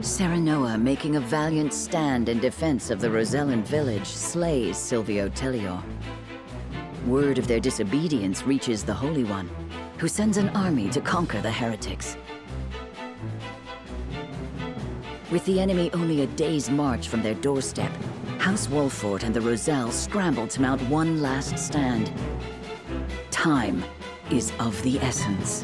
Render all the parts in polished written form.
Serenoa, making a valiant stand in defense of the Rosellan village, slays Silvio Tellior. Word of their disobedience reaches the Holy One, who sends an army to conquer the heretics. With the enemy only a day's march from their doorstep, House Wolffort and the Roselle scramble to mount one last stand. Time is of the essence.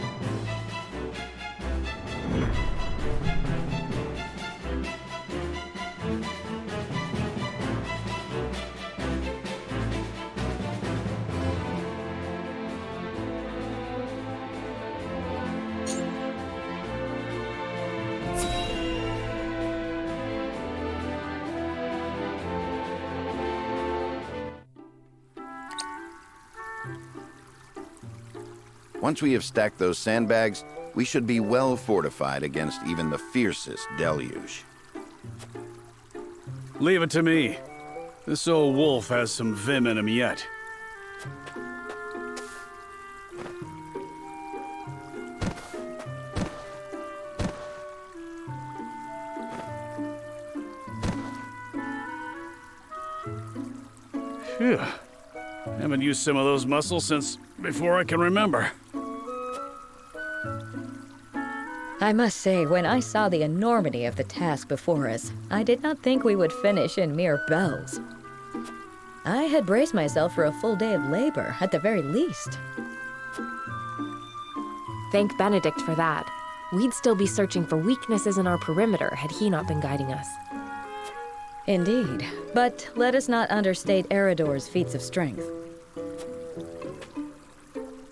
Once we have stacked those sandbags, we should be well fortified against even the fiercest deluge. Leave it to me. This old wolf has some vim in him yet. Phew. Haven't used some of those muscles since before I can remember. I must say, when I saw the enormity of the task before us, I did not think we would finish in mere bells. I had braced myself for a full day of labor, at the very least. Thank Benedict for that. We'd still be searching for weaknesses in our perimeter had he not been guiding us. Indeed, but let us not understate Eridor's feats of strength.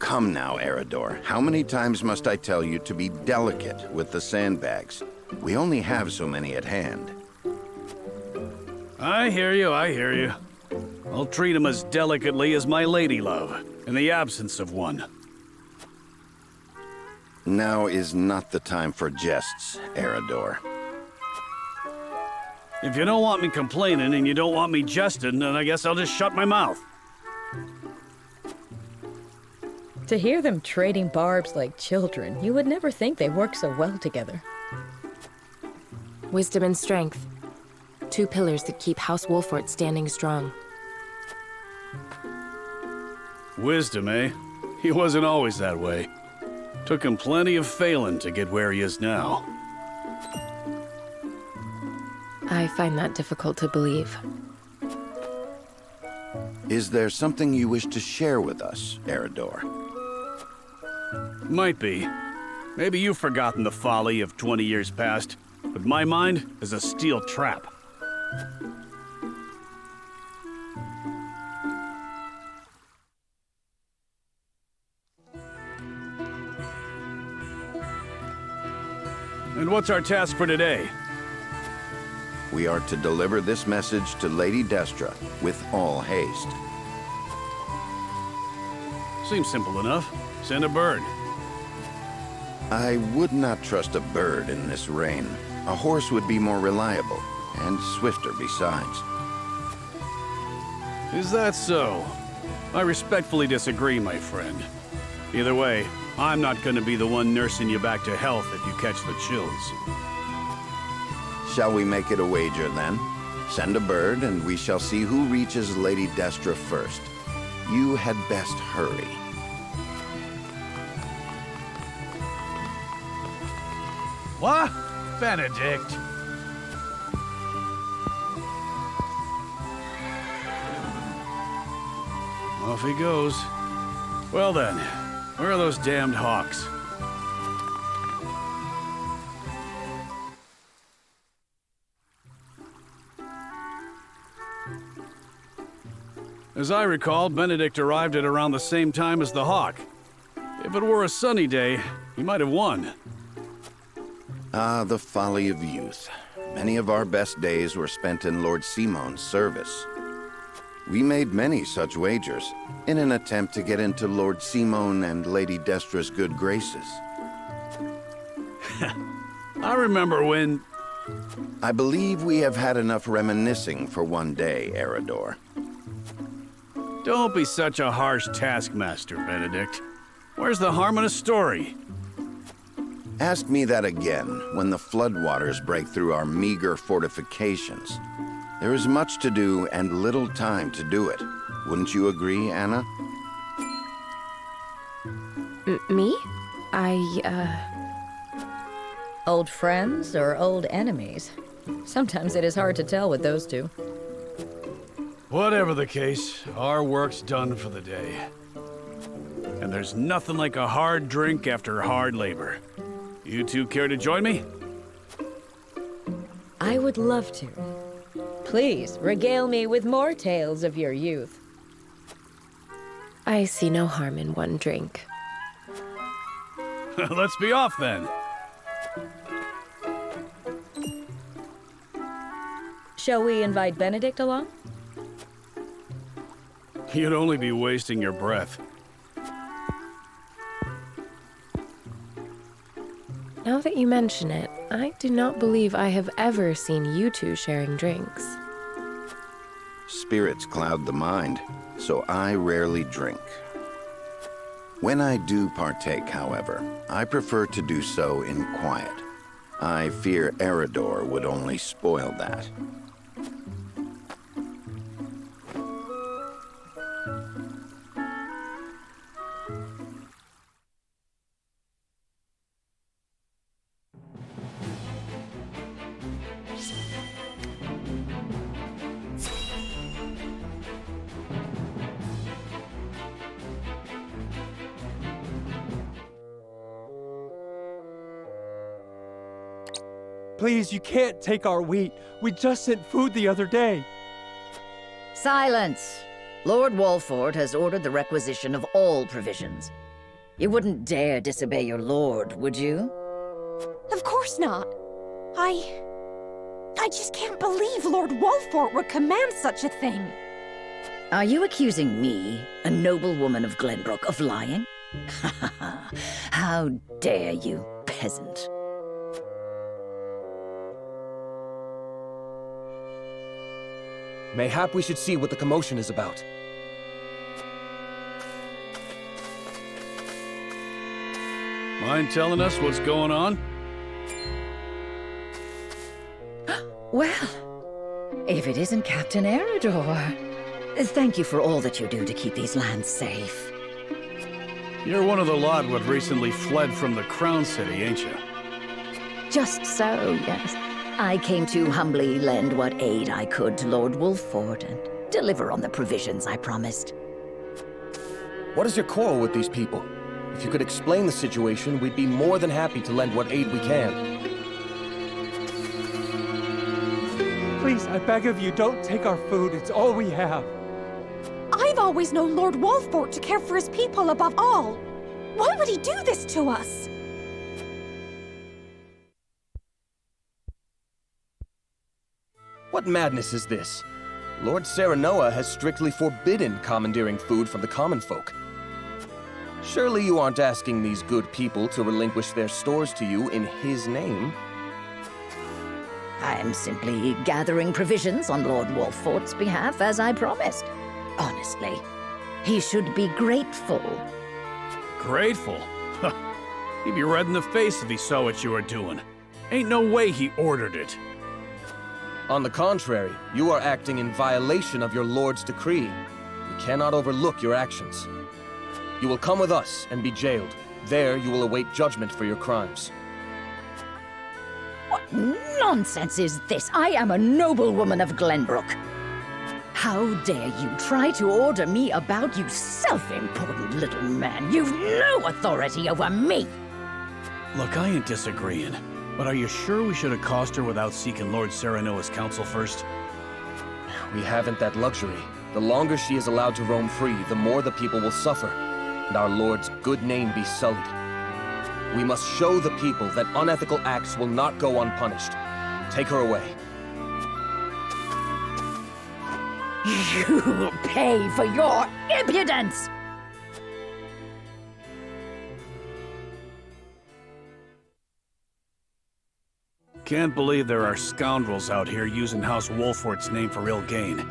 Come now, Eridor. How many times must I tell you to be delicate with the sandbags? We only have so many at hand. I hear you, I hear you. I'll treat him as delicately as my lady love, in the absence of one. Now is not the time for jests, Eridor. If you don't want me complaining and you don't want me jesting, then I guess I'll just shut my mouth. To hear them trading barbs like children, you would never think they work so well together. Wisdom and strength. Two pillars that keep House Wolffort standing strong. Wisdom, eh? He wasn't always that way. Took him plenty of failing to get where he is now. I find that difficult to believe. Is there something you wish to share with us, Eridor? Might be. Maybe you've forgotten the folly of 20 years past, but my mind is a steel trap. And what's our task for today? We are to deliver this message to Lady Destra with all haste. Seems simple enough. Send a bird. I would not trust a bird in this rain. A horse would be more reliable, and swifter besides. Is that so? I respectfully disagree, my friend. Either way, I'm not going to be the one nursing you back to health if you catch the chills. Shall we make it a wager, then? Send a bird, and we shall see who reaches Lady Destra first. You had best hurry. What? Benedict? Off he goes. Well then, where are those damned hawks? As I recall, Benedict arrived at around the same time as the hawk. If it were a sunny day, he might have won. Ah, the folly of youth. Many of our best days were spent in Lord Simon's service. We made many such wagers, in an attempt to get into Lord Simon and Lady Destra's good graces. I remember when... I believe we have had enough reminiscing for one day, Eridor. Don't be such a harsh taskmaster, Benedict. Where's the harm in a story? Ask me that again when the floodwaters break through our meager fortifications. There is much to do and little time to do it. Wouldn't you agree, Anna? Me? Old friends or old enemies? Sometimes it is hard to tell with those two. Whatever the case, our work's done for the day. And there's nothing like a hard drink after hard labor. You two care to join me? I would love to. Please, regale me with more tales of your youth. I see no harm in one drink. Let's be off then. Shall we invite Benedict along? You'd only be wasting your breath. Now that you mention it, I do not believe I have ever seen you two sharing drinks. Spirits cloud the mind, so I rarely drink. When I do partake, however, I prefer to do so in quiet. I fear Eridor would only spoil that. Please, you can't take our wheat. We just sent food the other day. Silence! Lord Wolffort has ordered the requisition of all provisions. You wouldn't dare disobey your lord, would you? Of course not. I just can't believe Lord Wolffort would command such a thing. Are you accusing me, a noble woman of Glenbrook, of lying? How dare you, peasant? Mayhap we should see what the commotion is about. Mind telling us what's going on? Well, if it isn't Captain Eridor. Thank you for all that you do to keep these lands safe. You're one of the lot what recently fled from the Crown City, ain't you? Just so, yes. I came to humbly lend what aid I could to Lord Wolffort and deliver on the provisions I promised. What is your quarrel with these people? If you could explain the situation, we'd be more than happy to lend what aid we can. Please, I beg of you, don't take our food. It's all we have. I've always known Lord Wolffort to care for his people above all. Why would he do this to us? What madness is this? Lord Serenoa has strictly forbidden commandeering food from the common folk. Surely you aren't asking these good people to relinquish their stores to you in his name? I'm simply gathering provisions on Lord Wolffort's behalf, as I promised. Honestly, he should be grateful. Grateful? He'd be red in the face if he saw what you were doing. Ain't no way he ordered it. On the contrary, you are acting in violation of your lord's decree. We cannot overlook your actions. You will come with us and be jailed. There you will await judgment for your crimes. What nonsense is this? I am a noblewoman of Glenbrook. How dare you try to order me about, you self-important little man? You've no authority over me! Look, I ain't disagreeing. But are you sure we should accost her without seeking Lord Serenoa's counsel first? We haven't that luxury. The longer she is allowed to roam free, the more the people will suffer, and our lord's good name be sullied. We must show the people that unethical acts will not go unpunished. Take her away. You'll pay for your impudence! Can't believe there are scoundrels out here using House Wolffort's name for ill gain.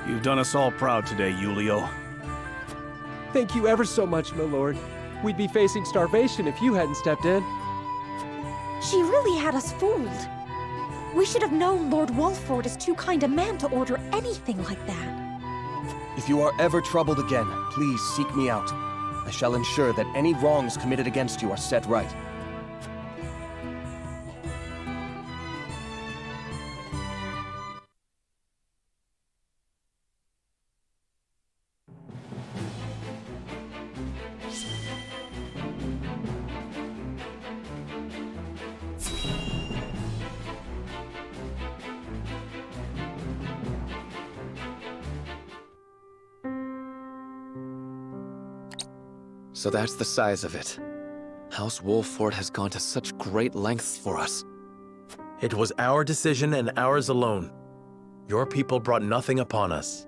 You've done us all proud today, Julio. Thank you ever so much, my lord. We'd be facing starvation if you hadn't stepped in. She really had us fooled. We should have known Lord Wolffort is too kind a man to order anything like that. If you are ever troubled again, please seek me out. I shall ensure that any wrongs committed against you are set right. So that's the size of it. House Wolffort has gone to such great lengths for us. It was our decision and ours alone. Your people brought nothing upon us.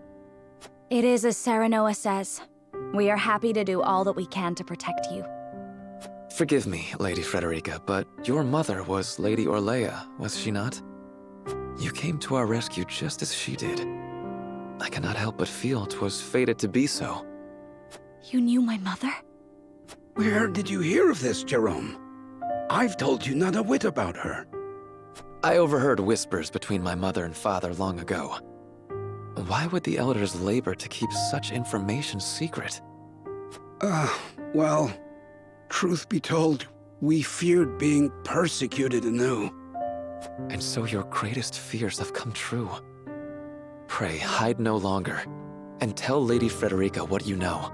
It is as Serenoa says. We are happy to do all that we can to protect you. Forgive me, Lady Frederica, but your mother was Lady Orlea, was she not? You came to our rescue just as she did. I cannot help but feel 'twas fated to be so. You knew my mother? Where did you hear of this, Jerome? I've told you not a whit about her. I overheard whispers between my mother and father long ago. Why would the elders labor to keep such information secret? Well, truth be told, we feared being persecuted anew. And so your greatest fears have come true. Pray, hide no longer, and tell Lady Frederica what you know.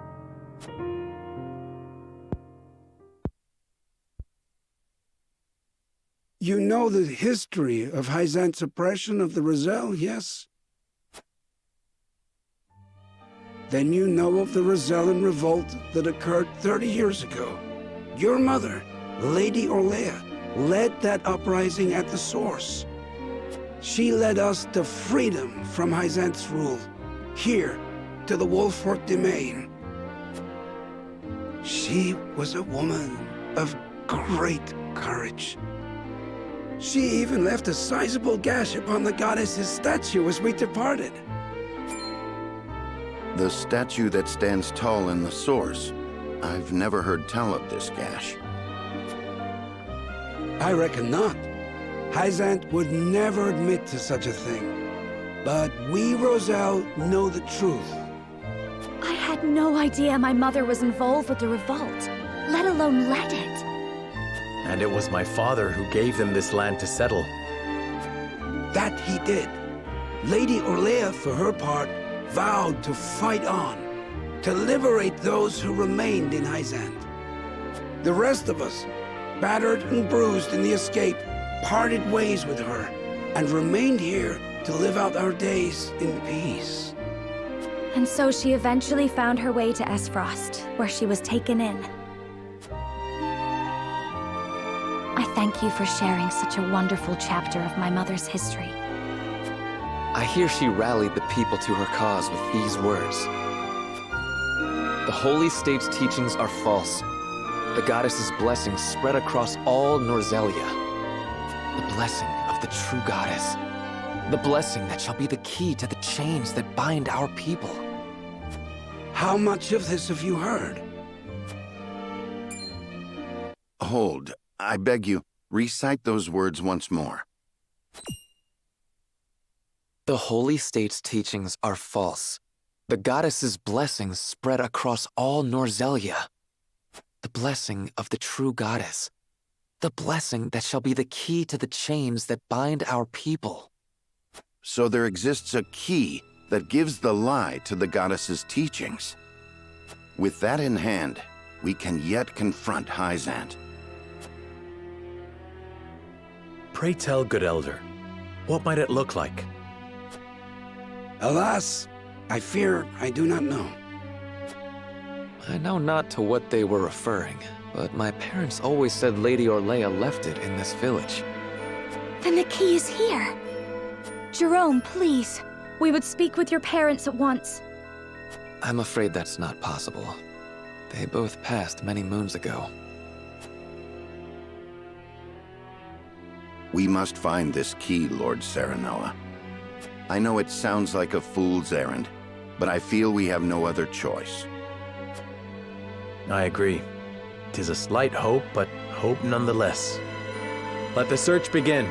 You know the history of Hyzante's oppression of the Roselle, yes? Then you know of the Rosellan revolt that occurred 30 years ago. Your mother, Lady Orlea, led that uprising at the source. She led us to freedom from Hyzante's rule, here to the Wolffort domain. She was a woman of great courage. She even left a sizable gash upon the goddess's statue as we departed. The statue that stands tall in the source. I've never heard tell of this gash. I reckon not. Hyzante would never admit to such a thing. But we, Roselle, know the truth. I had no idea my mother was involved with the revolt, let alone led it. And it was my father who gave them this land to settle. That he did. Lady Orlea, for her part, vowed to fight on, to liberate those who remained in Hyzante. The rest of us, battered and bruised in the escape, parted ways with her, and remained here to live out our days in peace. And so she eventually found her way to Aesfrost, where she was taken in. I thank you for sharing such a wonderful chapter of my mother's history. I hear she rallied the people to her cause with these words. The Holy State's teachings are false. The goddess's blessings spread across all Norzelia. The blessing of the true goddess. The blessing that shall be the key to the chains that bind our people. How much of this have you heard? Hold. I beg you, recite those words once more. The Holy State's teachings are false. The goddess's blessings spread across all Norzelia. The blessing of the true goddess. The blessing that shall be the key to the chains that bind our people. So there exists a key that gives the lie to the goddess's teachings. With that in hand, we can yet confront Hyzante. Pray tell, good elder, what might it look like? Alas, I fear I do not know. I know not to what they were referring, but my parents always said Lady Orlea left it in this village. Then the key is here. Jerome, please. We would speak with your parents at once. I'm afraid that's not possible. They both passed many moons ago. We must find this key, Lord Serenoa. I know it sounds like a fool's errand, but I feel we have no other choice. I agree. 'Tis a slight hope, but hope nonetheless. Let the search begin.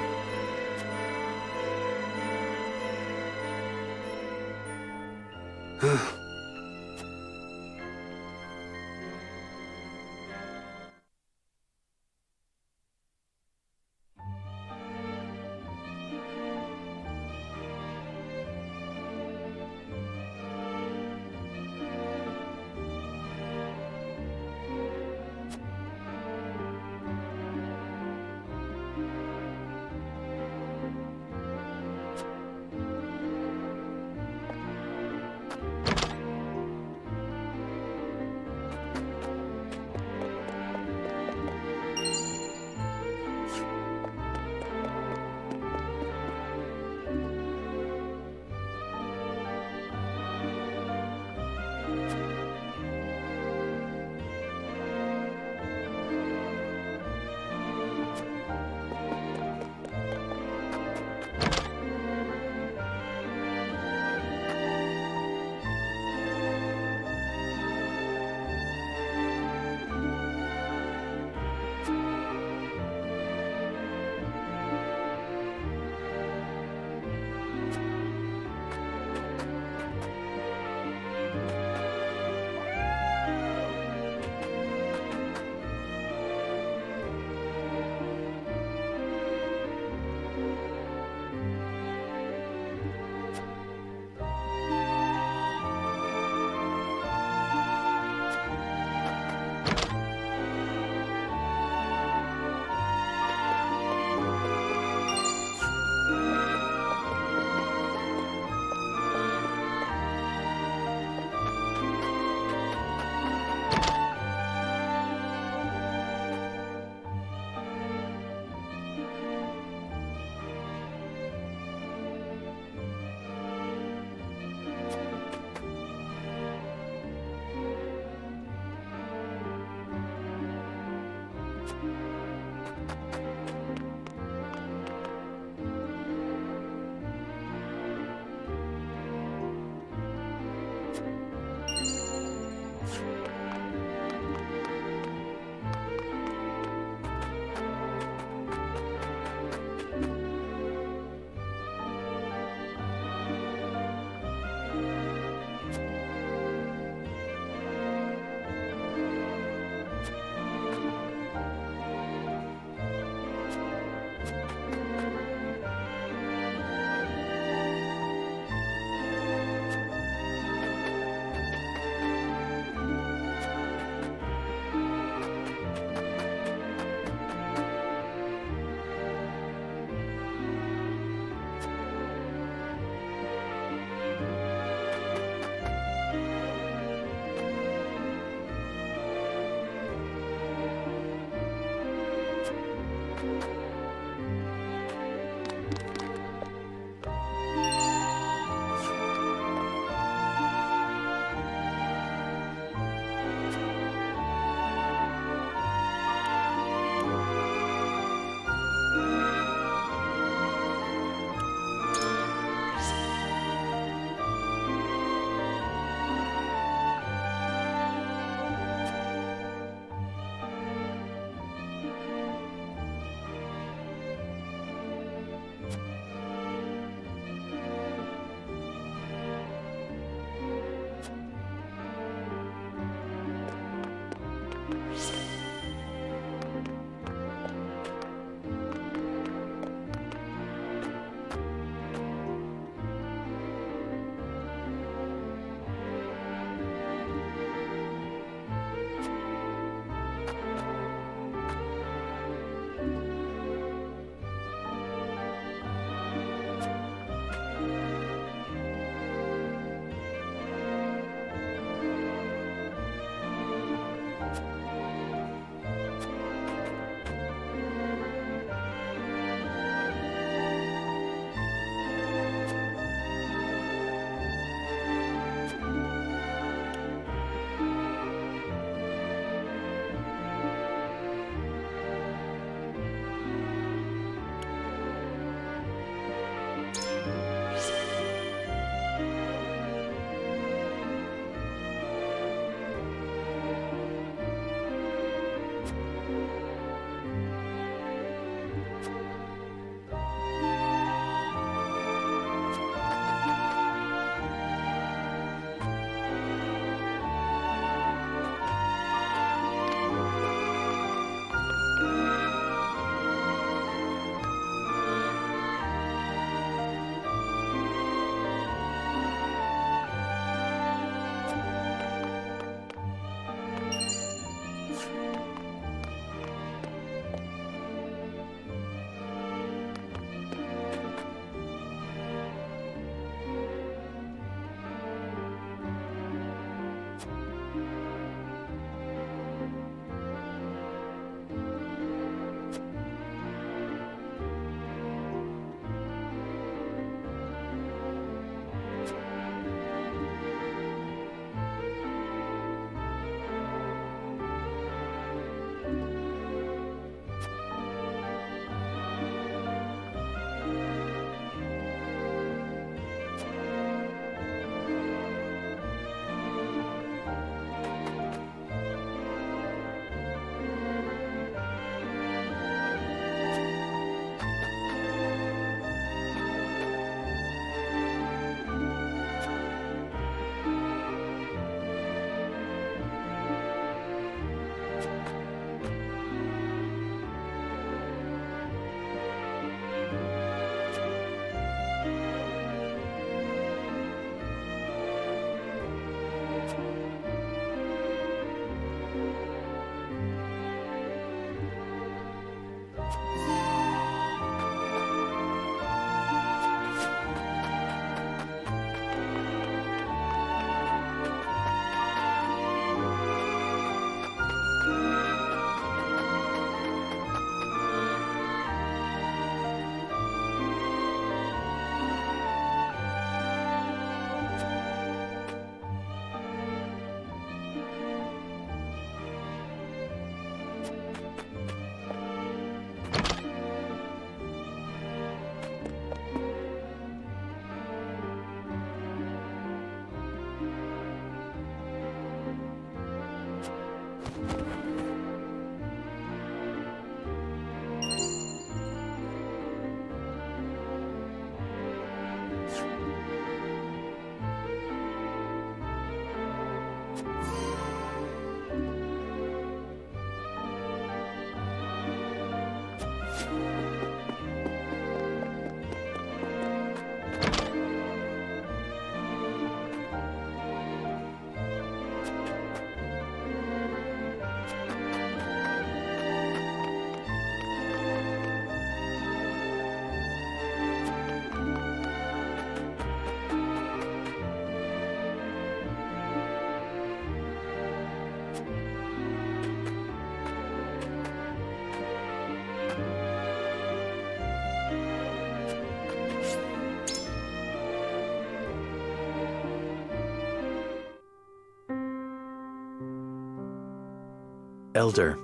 Elder,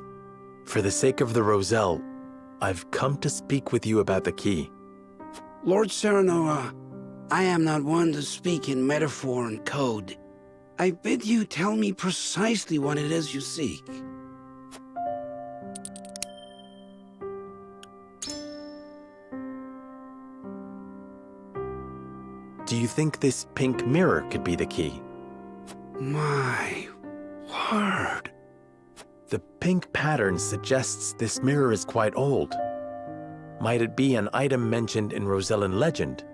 for the sake of the Roselle, I've come to speak with you about the key. Lord Serenoa, I am not one to speak in metaphor and code. I bid you tell me precisely what it is you seek. Do you think this pink mirror could be the key? My word. The pink pattern suggests this mirror is quite old. Might it be an item mentioned in Rosellan legend?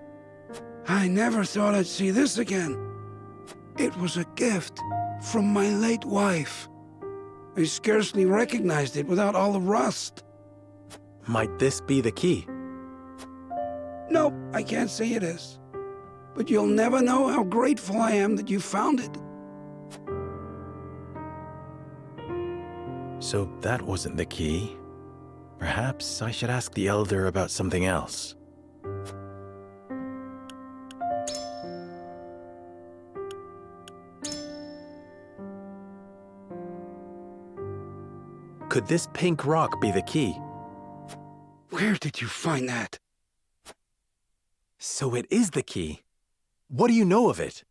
I never thought I'd see this again. It was a gift from my late wife. I scarcely recognized it without all the rust. Might this be the key? Nope, I can't say it is. But you'll never know how grateful I am that you found it. So that wasn't the key. Perhaps I should ask the Elder about something else. Could this pink rock be the key? Where did you find that? So it is the key. What do you know of it?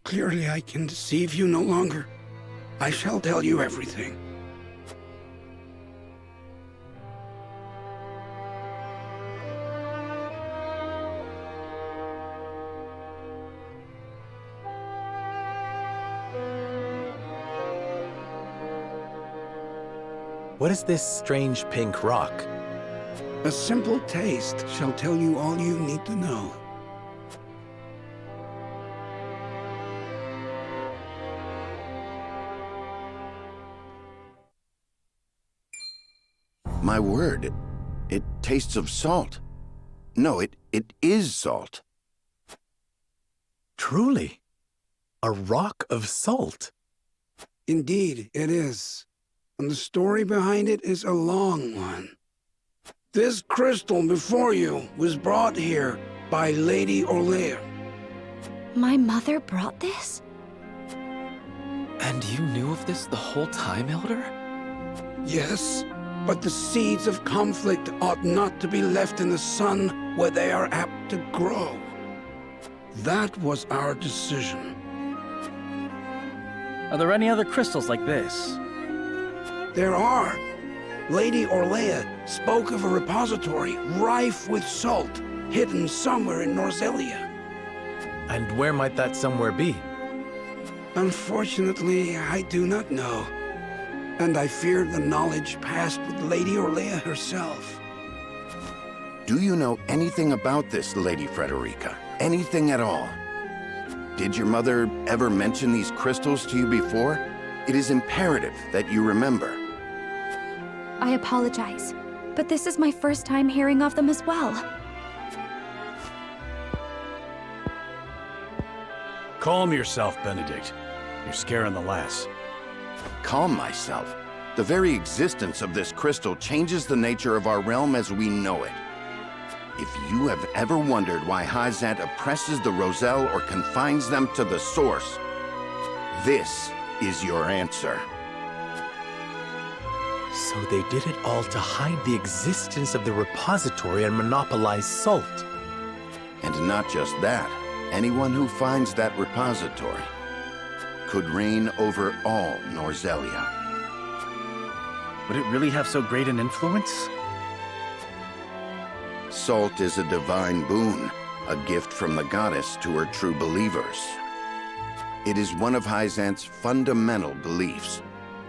Clearly I can deceive you no longer. I shall tell you everything. What is this strange pink rock? A simple taste shall tell you all you need to know. My word, it tastes of salt. No, it is salt. Truly, a rock of salt. Indeed, it is. And the story behind it is a long one. This crystal before you was brought here by Lady Orlea. My mother brought this? And you knew of this the whole time, Elder? Yes, but the seeds of conflict ought not to be left in the sun where they are apt to grow. That was our decision. Are there any other crystals like this? There are. Lady Orlea spoke of a repository rife with salt, hidden somewhere in Norzelia. And where might that somewhere be? Unfortunately, I do not know. And I fear the knowledge passed with Lady Orlea herself. Do you know anything about this, Lady Frederica? Anything at all? Did your mother ever mention these crystals to you before? It is imperative that you remember. I apologize. But this is my first time hearing of them as well. Calm yourself, Benedict. You're scaring the lass. Calm myself. The very existence of this crystal changes the nature of our realm as we know it. If you have ever wondered why Hyzante oppresses the Roselle or confines them to the source, this is your answer. So they did it all to hide the existence of the repository and monopolize salt. And not just that, anyone who finds that repository could reign over all Norzelia. Would it really have so great an influence? Salt is a divine boon, a gift from the goddess to her true believers. It is one of Hyzante's fundamental beliefs,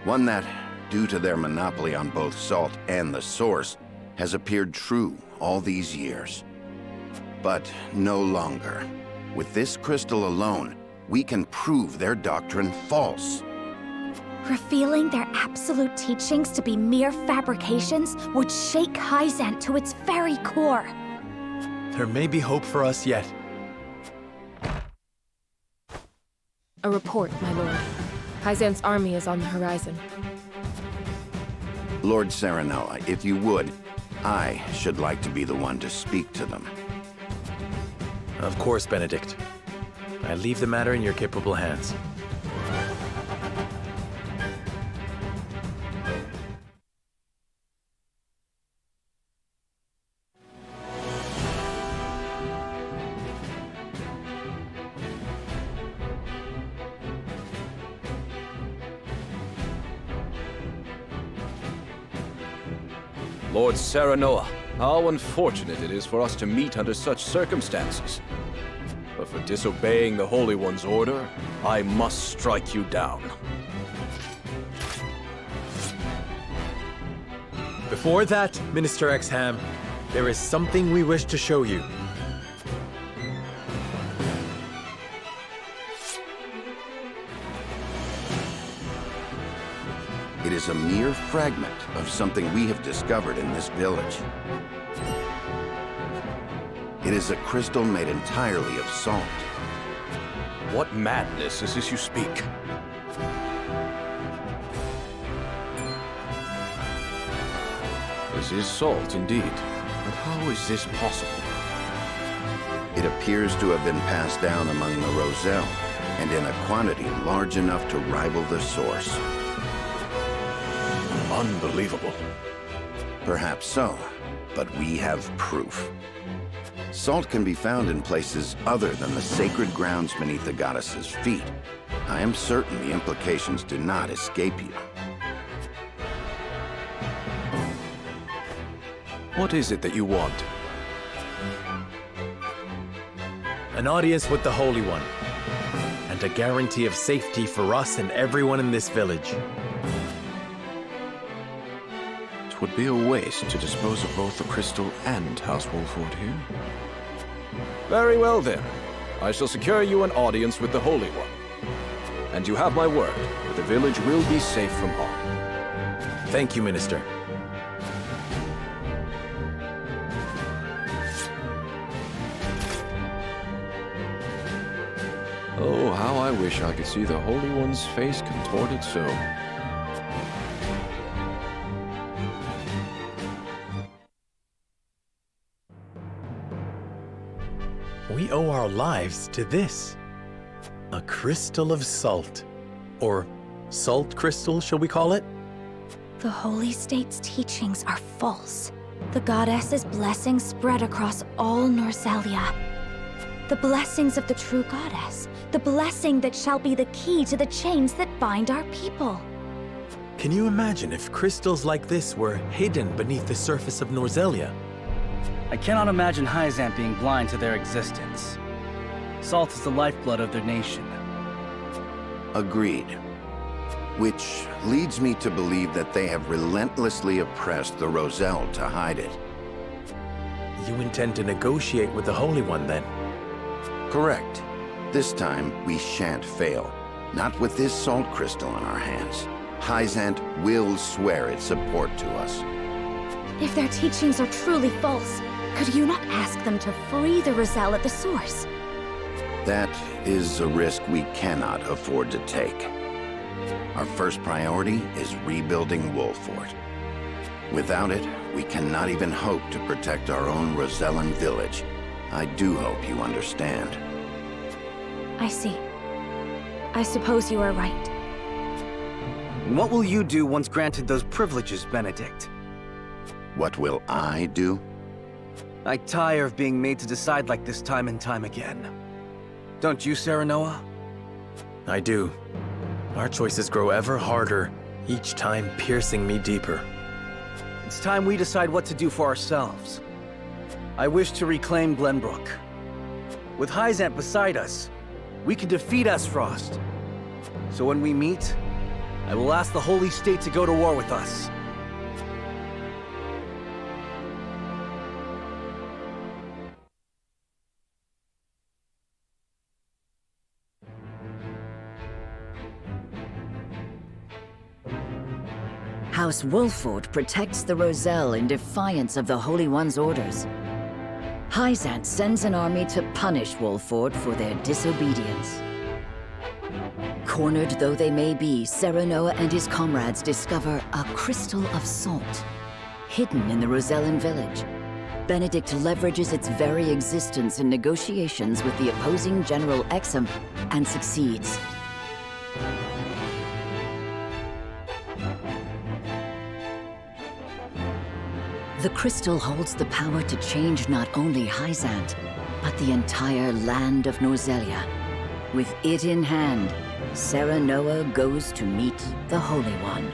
one that, due to their monopoly on both salt and the source, has appeared true all these years. But no longer. With this crystal alone, we can prove their doctrine false. Revealing their absolute teachings to be mere fabrications would shake Hyzante to its very core. There may be hope for us yet. A report, my lord. Hyzante's army is on the horizon. Lord Serenoa, if you would, I should like to be the one to speak to them. Of course, Benedict. I leave the matter in your capable hands. Lord Serenoa, how unfortunate it is for us to meet under such circumstances. But for disobeying the Holy One's order, I must strike you down. Before that, Minister Exham, there is something we wish to show you. It is a mere fragment of something we have discovered in this village. It is a crystal made entirely of salt. What madness is this you speak? This is salt, indeed. But how is this possible? It appears to have been passed down among the Roselle, and in a quantity large enough to rival the source. Unbelievable. Perhaps so, but we have proof. Salt can be found in places other than the sacred grounds beneath the goddess's feet. I am certain the implications do not escape you. What is it that you want? An audience with the Holy One, and a guarantee of safety for us and everyone in this village. It would be a waste to dispose of both the crystal and House Wolffort here. Very well then. I shall secure you an audience with the Holy One. And you have my word that the village will be safe from harm. Thank you, Minister. Oh, how I wish I could see the Holy One's face contorted so. We owe our lives to this. A crystal of salt. Or salt crystal, shall we call it? The Holy State's teachings are false. The goddess's blessings spread across all Norzelia. The blessings of the true goddess. The blessing that shall be the key to the chains that bind our people. Can you imagine if crystals like this were hidden beneath the surface of Norzelia? I cannot imagine Hyzante being blind to their existence. Salt is the lifeblood of their nation. Agreed. Which leads me to believe that they have relentlessly oppressed the Roselle to hide it. You intend to negotiate with the Holy One, then? Correct. This time, we shan't fail. Not with this salt crystal in our hands. Hyzante will swear its support to us. If their teachings are truly false, could you not ask them to free the Roselle at the source? That is a risk we cannot afford to take. Our first priority is rebuilding Wolffort. Without it, we cannot even hope to protect our own Rosellan village. I do hope you understand. I see. I suppose you are right. What will you do once granted those privileges, Benedict? What will I do? I tire of being made to decide like this time and time again. Don't you, Serenoa? I do. Our choices grow ever harder, each time piercing me deeper. It's time we decide what to do for ourselves. I wish to reclaim Glenbrook. With Hyzante beside us, we can defeat Aesfrost. So when we meet, I will ask the Holy State to go to war with us. House Wolffort protects the Roselle in defiance of the Holy One's orders. Hyzante sends an army to punish Wolffort for their disobedience. Cornered though they may be, Serenoa and his comrades discover a crystal of salt, hidden in the Rosellan village. Benedict leverages its very existence in negotiations with the opposing General Exum and succeeds. The crystal holds the power to change not only Hyzante, but the entire land of Norzelia. With it in hand, Serenoa goes to meet the Holy One.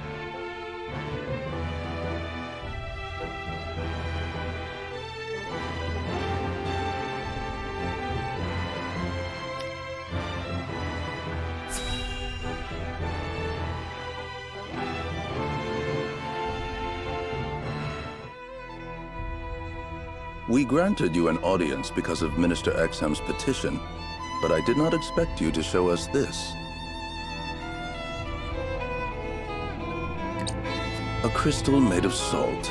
We granted you an audience because of Minister Exham's petition, but I did not expect you to show us this. A crystal made of salt.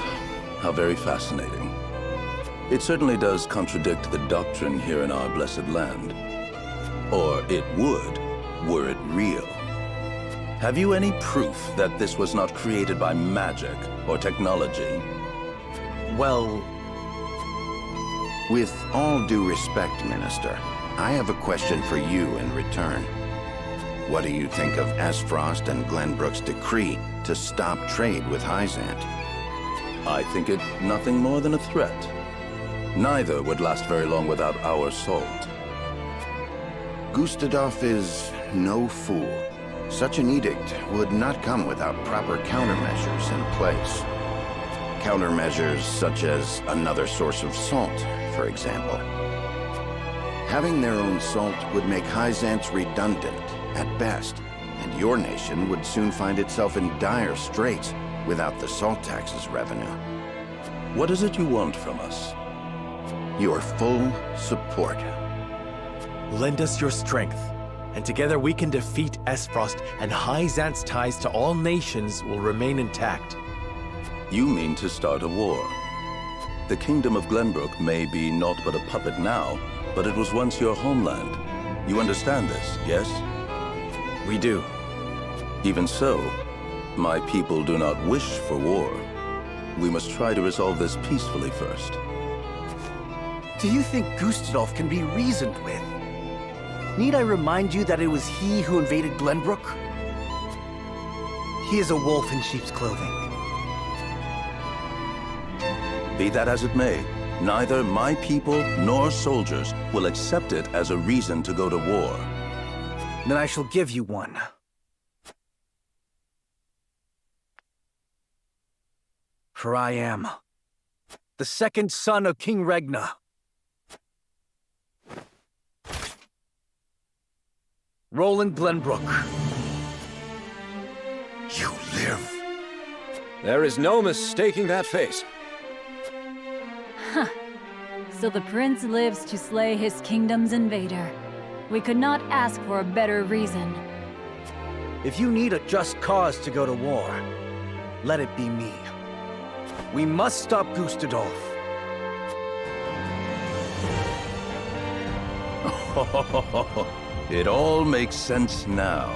How very fascinating. It certainly does contradict the doctrine here in our blessed land. Or it would, were it real. Have you any proof that this was not created by magic or technology? Well, with all due respect, Minister, I have a question for you in return. What do you think of Aesfrost and Glenbrook's decree to stop trade with Hyzante? I think it nothing more than a threat. Neither would last very long without our salt. Gustadolf is no fool. Such an edict would not come without proper countermeasures in place. Countermeasures such as another source of salt, for example. Having their own salt would make Hyzante redundant, at best, and your nation would soon find itself in dire straits without the salt tax's revenue. What is it you want from us? Your full support. Lend us your strength, and together we can defeat Aesfrost, and Hyzante's ties to all nations will remain intact. You mean to start a war? The kingdom of Glenbrook may be naught but a puppet now, but it was once your homeland. You understand this, yes? We do. Even so, my people do not wish for war. We must try to resolve this peacefully first. Do you think Gustadolf can be reasoned with? Need I remind you that it was he who invaded Glenbrook? He is a wolf in sheep's clothing. Be that as it may, neither my people nor soldiers will accept it as a reason to go to war. Then I shall give you one. For I am the second son of King Regna. Roland Glenbrook. You live. There is no mistaking that face. Huh. So the prince lives to slay his kingdom's invader. We could not ask for a better reason. If you need a just cause to go to war, let it be me. We must stop Gustadolf. It all makes sense now.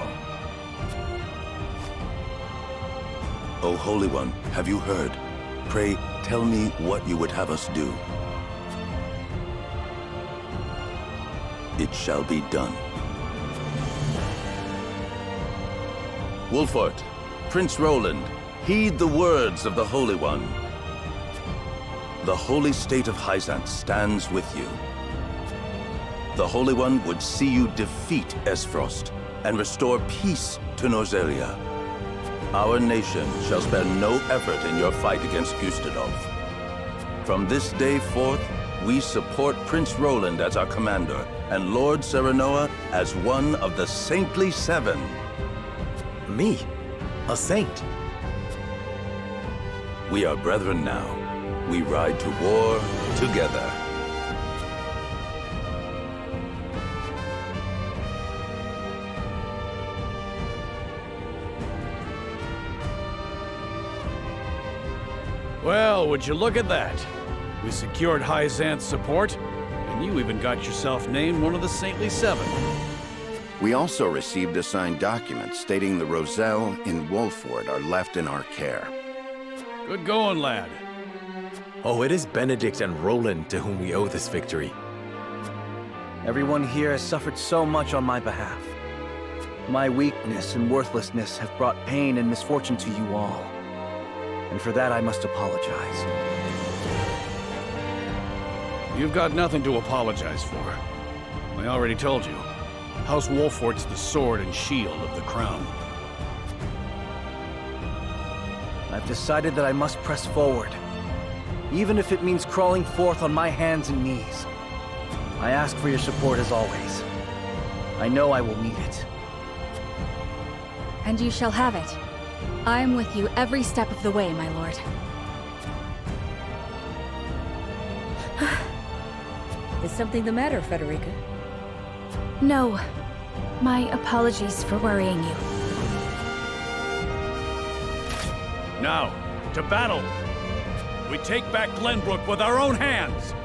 O Holy One, have you heard? Pray, tell me what you would have us do. It shall be done. Wolffort, Prince Roland, heed the words of the Holy One. The holy state of Hyzante stands with you. The Holy One would see you defeat Aesfrost and restore peace to Norzelia. Our nation shall spare no effort in your fight against Gustadolf. From this day forth, we support Prince Roland as our commander and Lord Serenoa as one of the Saintly Seven. Me? A saint? We are brethren now. We ride to war together. Well, would you look at that? We secured Hyzante's support, and you even got yourself named one of the Saintly Seven. We also received a signed document stating the Roselle in Wolffort are left in our care. Good going, lad. Oh, it is Benedict and Roland to whom we owe this victory. Everyone here has suffered so much on my behalf. My weakness and worthlessness have brought pain and misfortune to you all. And for that I must apologize. You've got nothing to apologize for. I already told you. House Wolffort's the sword and shield of the crown. I've decided that I must press forward, even if it means crawling forth on my hands and knees. I ask for your support as always. I know I will need it. And you shall have it. I am with you every step of the way, my lord. Is something the matter, Frederica? No. My apologies for worrying you. Now, to battle! We take back Glenbrook with our own hands!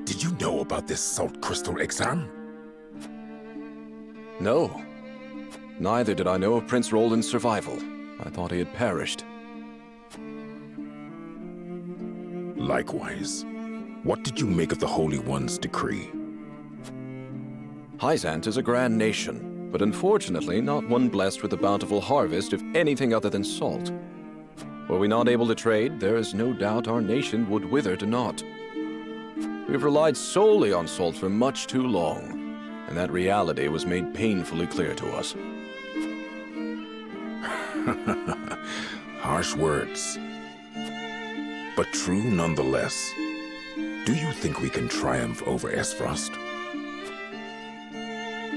Did you know about this salt crystal exam? No. Neither did I know of Prince Roland's survival. I thought he had perished. Likewise. What did you make of the Holy One's decree? Hyzante is a grand nation, but unfortunately not one blessed with a bountiful harvest of anything other than salt. Were we not able to trade, there is no doubt our nation would wither to naught. We've relied solely on salt for much too long, and that reality was made painfully clear to us. Harsh words, but true nonetheless. Do you think we can triumph over Aesfrost?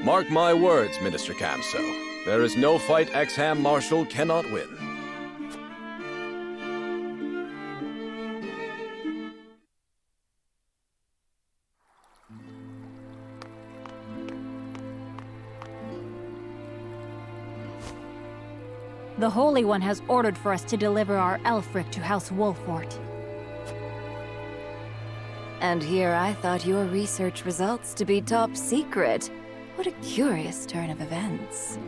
Mark my words, Minister Camso. There is no fight Exham Marshal cannot win. The Holy One has ordered for us to deliver our Elfric to House Wolffort. And here I thought your research results to be top secret. What a curious turn of events.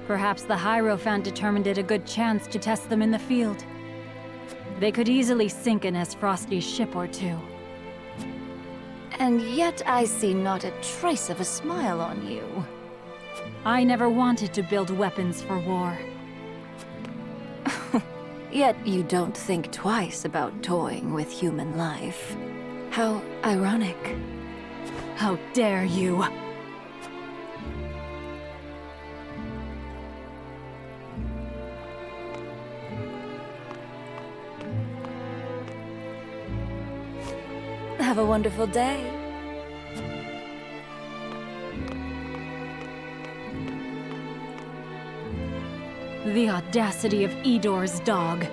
Perhaps the Hierophant determined it a good chance to test them in the field. They could easily sink an Aesfrosti's ship or two. And yet I see not a trace of a smile on you. I never wanted to build weapons for war. Yet you don't think twice about toying with human life. How ironic. How dare you! Have a wonderful day. The audacity of Edor's dog.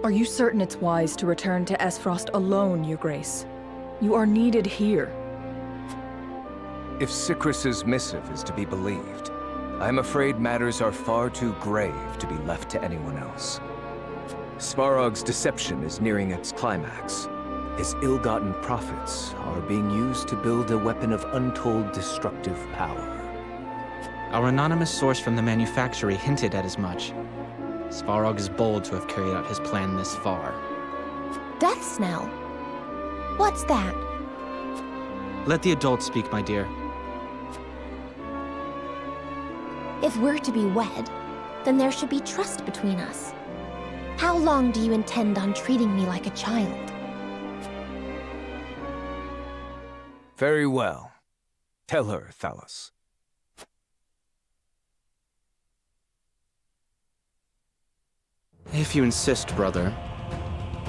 Are you certain it's wise to return to Aesfrost alone, Your Grace? You are needed here. If Sycris's missive is to be believed, I'm afraid matters are far too grave to be left to anyone else. Svarog's deception is nearing its climax. His ill-gotten profits are being used to build a weapon of untold destructive power. Our anonymous source from the manufactory hinted at as much. Svarog is bold to have carried out his plan this far. Death knell? What's that? Let the adults speak, my dear. If we're to be wed, then there should be trust between us. How long do you intend on treating me like a child? Very well. Tell her, Thalos. If you insist, brother.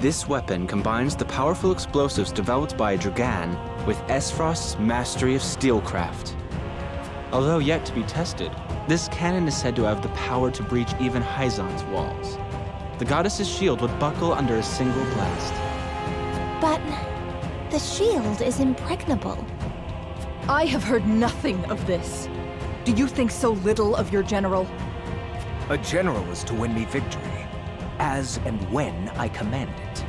This weapon combines the powerful explosives developed by Dragan with Aesfrost's mastery of steelcraft. Although yet to be tested, this cannon is said to have the power to breach even Hyzante's walls. The goddess's shield would buckle under a single blast. But the shield is impregnable. I have heard nothing of this. Do you think so little of your general? A general is to win me victory, as and when I command it.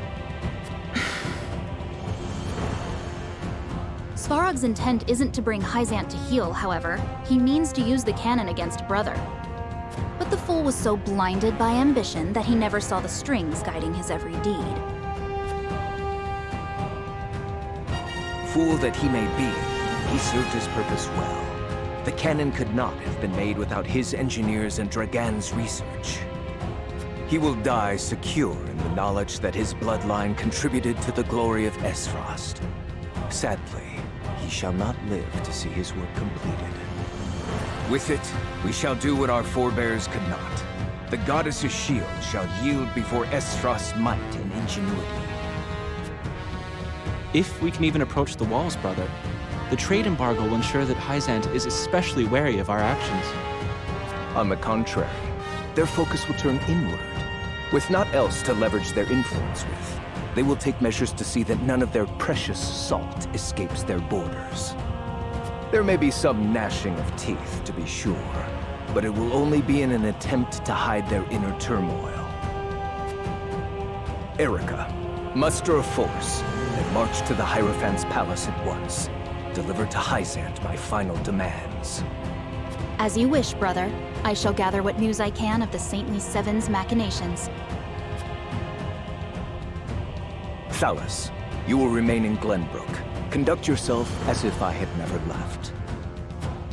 Svarog's intent isn't to bring Hyzante to heel, however. He means to use the cannon against Brother. But the fool was so blinded by ambition that he never saw the strings guiding his every deed. Fool that he may be, he served his purpose well. The cannon could not have been made without his engineers and Dragan's research. He will die secure in the knowledge that his bloodline contributed to the glory of Aesfrost. Sadly, he shall not live to see his work completed. With it, we shall do what our forebears could not. The goddess's shield shall yield before Aesfrost's might and ingenuity. If we can even approach the walls, brother, the trade embargo will ensure that Hyzante is especially wary of our actions. On the contrary, their focus will turn inward. With naught else to leverage their influence with, they will take measures to see that none of their precious salt escapes their borders. There may be some gnashing of teeth, to be sure, but it will only be in an attempt to hide their inner turmoil. Erica, muster a force and march to the Hierophant's palace at once. Deliver to Hyzante my final demands. As you wish, brother. I shall gather what news I can of the Saintly Seven's machinations. Thalos, you will remain in Glenbrook. Conduct yourself as if I had never left.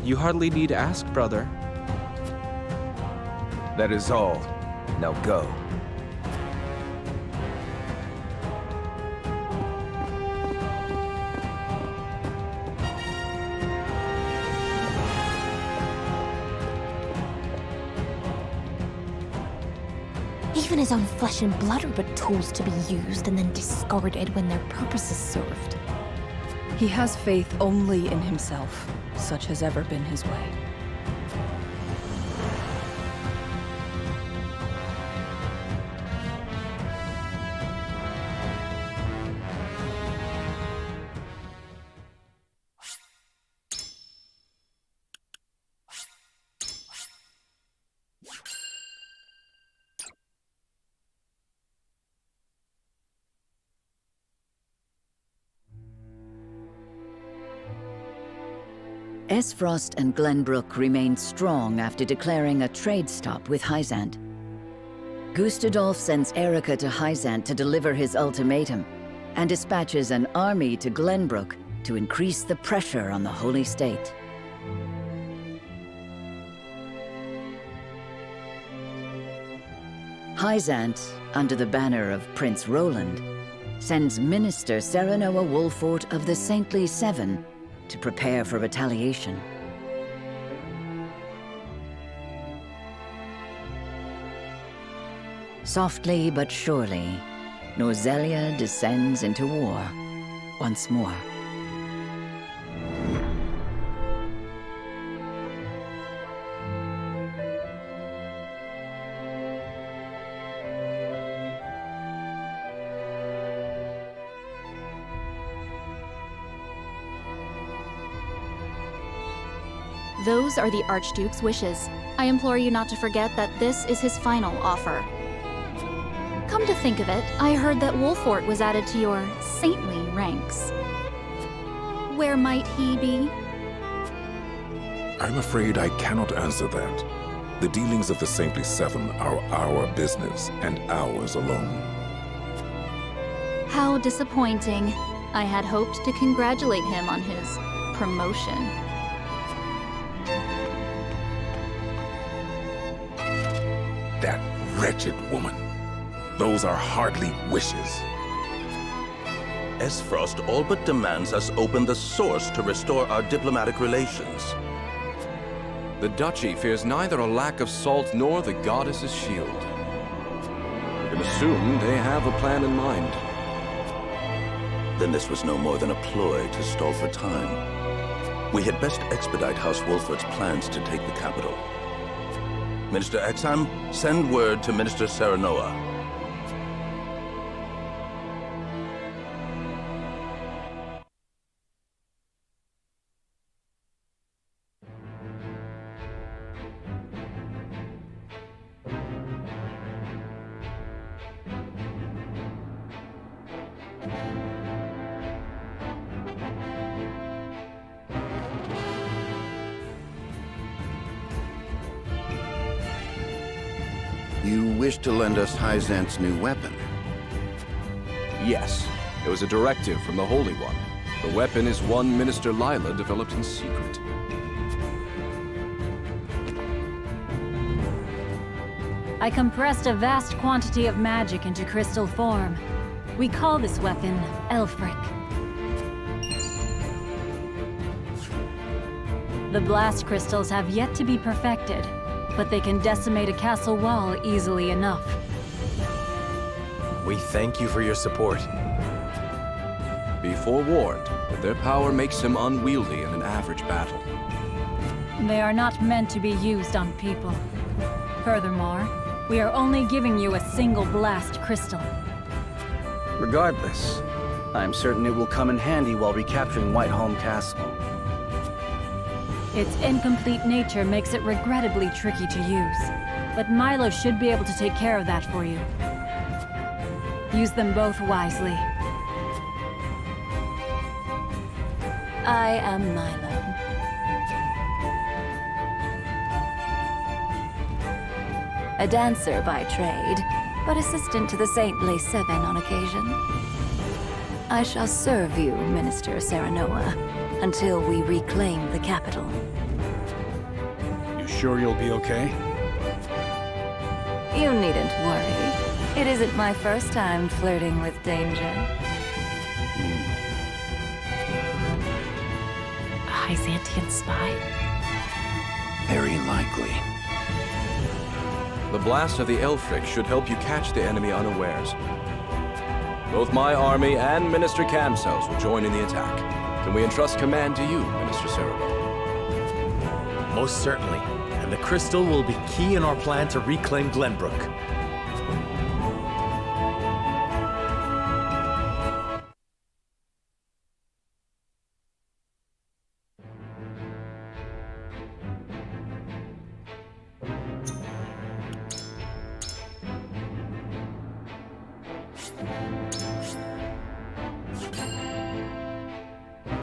You hardly need to ask, brother. That is all. Now go. Even his own flesh and blood are but tools to be used and then discarded when their purpose is served. He has faith only in himself. Such has ever been his way. Aesfrost and Glenbrook remained strong after declaring a trade stop with Hyzante. Gustadolf sends Erica to Hyzante to deliver his ultimatum, and dispatches an army to Glenbrook to increase the pressure on the Holy State. Hyzante, under the banner of Prince Roland, sends Minister Serenoa Wolffort of the Saintly Seven to prepare for retaliation. Softly but surely, Norzelia descends into war once more. Those are the Archduke's wishes. I implore you not to forget that this is his final offer. Come to think of it, I heard that Wolffort was added to your saintly ranks. Where might he be? I'm afraid I cannot answer that. The dealings of the Saintly Seven are our business, and ours alone. How disappointing. I had hoped to congratulate him on his promotion. That wretched woman. Those are hardly wishes. Aesfrost all but demands us open the source to restore our diplomatic relations. The Duchy fears neither a lack of salt nor the goddess's shield. You can assume they have a plan in mind. Then this was no more than a ploy to stall for time. We had best expedite House Wolffort's plans to take the capital. Minister Exham, send word to Minister Serenoa. You wish to lend us Hyzante's new weapon? Yes, it was a directive from the Holy One. The weapon is one Minister Lila developed in secret. I compressed a vast quantity of magic into crystal form. We call this weapon Elfric. The blast crystals have yet to be perfected, but they can decimate a castle wall easily enough. We thank you for your support. Be forewarned that their power makes him unwieldy in an average battle. They are not meant to be used on people. Furthermore, we are only giving you a single blast crystal. Regardless, I'm certain it will come in handy while recapturing Whiteholm Castle. Its incomplete nature makes it regrettably tricky to use, but Milo should be able to take care of that for you. Use them both wisely. I am Milo. A dancer by trade, but assistant to the Saintly Seven on occasion. I shall serve you, Minister Serenoa, until we reclaim the capital. You sure you'll be okay? You needn't worry. It isn't my first time flirting with danger. A Hyzantean spy? Very likely. The blast of the Elfric should help you catch the enemy unawares. Both my army and Minister Kamsel's will join in the attack. Can we entrust command to you, Minister Serenoa? Most certainly. And the crystal will be key in our plan to reclaim Glenbrook.